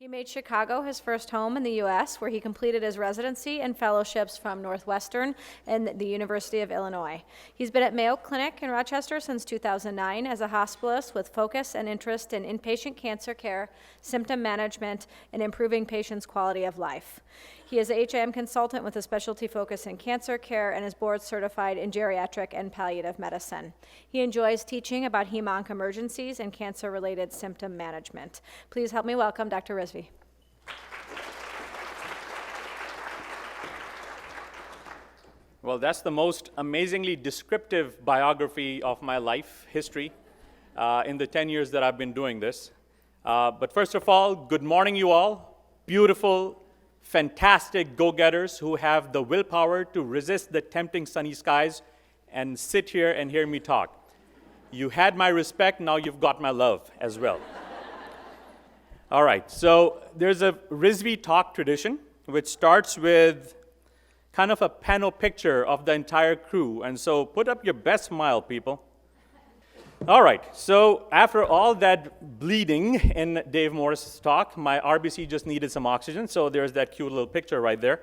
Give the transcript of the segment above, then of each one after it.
He made Chicago his first home in the U.S., where he completed his residency and fellowships from Northwestern and the University of Illinois. He's been at Mayo Clinic in Rochester since 2009 as a hospitalist with focus and interest in inpatient cancer care, symptom management, and improving patients' quality of life. He is a HIM consultant with a specialty focus in cancer care and is board certified in geriatric and palliative medicine. He enjoys teaching about hem-onc emergencies and cancer-related symptom management. Please help me welcome Dr. Rizvi. Well, that's the most amazingly descriptive biography of my life history in the 10 years that I've been doing this. But first of all, good morning, you all. Beautiful, fantastic go-getters who have the willpower to resist the tempting sunny skies and sit here and hear me talk. You had my respect, now you've got my love as well. All right, so there's a Rizvi talk tradition, which starts with kind of a panel picture of the entire crew. And so put up your best smile, people. All right, so after all that bleeding in Dave Morris' talk, my RBC just needed some oxygen, so there's that cute little picture right there.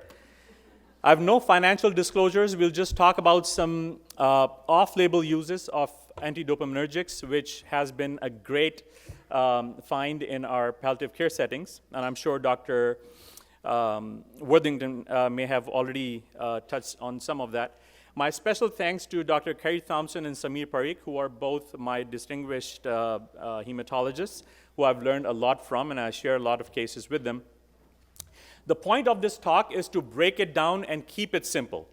I have no financial disclosures. We'll just talk about some off-label uses of antidopaminergics, which has been a great find in our palliative care settings, and I'm sure Dr. Worthington may have already touched on some of that. My special thanks to Dr. Kerry Thompson and Samir Parikh, who are both my distinguished hematologists, who I've learned a lot from, and I share a lot of cases with them. The point of this talk is to break it down and keep it simple.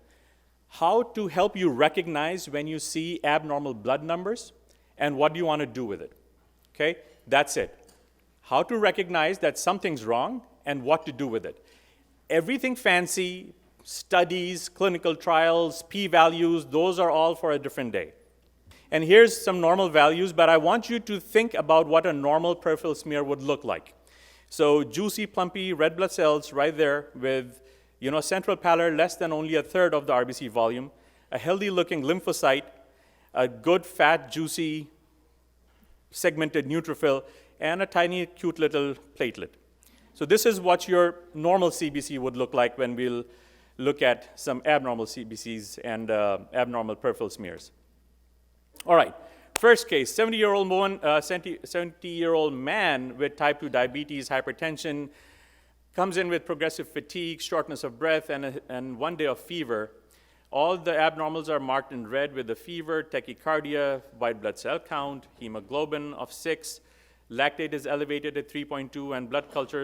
How to help you recognize when you see abnormal blood numbers, and what do you want to do with it. Okay, that's it. How to recognize that something's wrong, and what to do with it. Everything fancy, studies, clinical trials, p-values, those are all for a different day. And here's some normal values, but I want you to think about what a normal peripheral smear would look like. So juicy, plumpy red blood cells right there with central pallor less than only a third of the RBC volume, a healthy-looking lymphocyte, a good, fat, juicy, segmented neutrophil, and a tiny, cute little platelet. So this is what your normal CBC would look like when we'll look at some abnormal CBCs and abnormal peripheral smears. All right, first case, 70-year-old man with type 2 diabetes, hypertension, comes in with progressive fatigue, shortness of breath, and 1 day of fever. All the abnormals are marked in red with the fever, tachycardia, white blood cell count, hemoglobin of 6, lactate is elevated at 3.2, and blood culture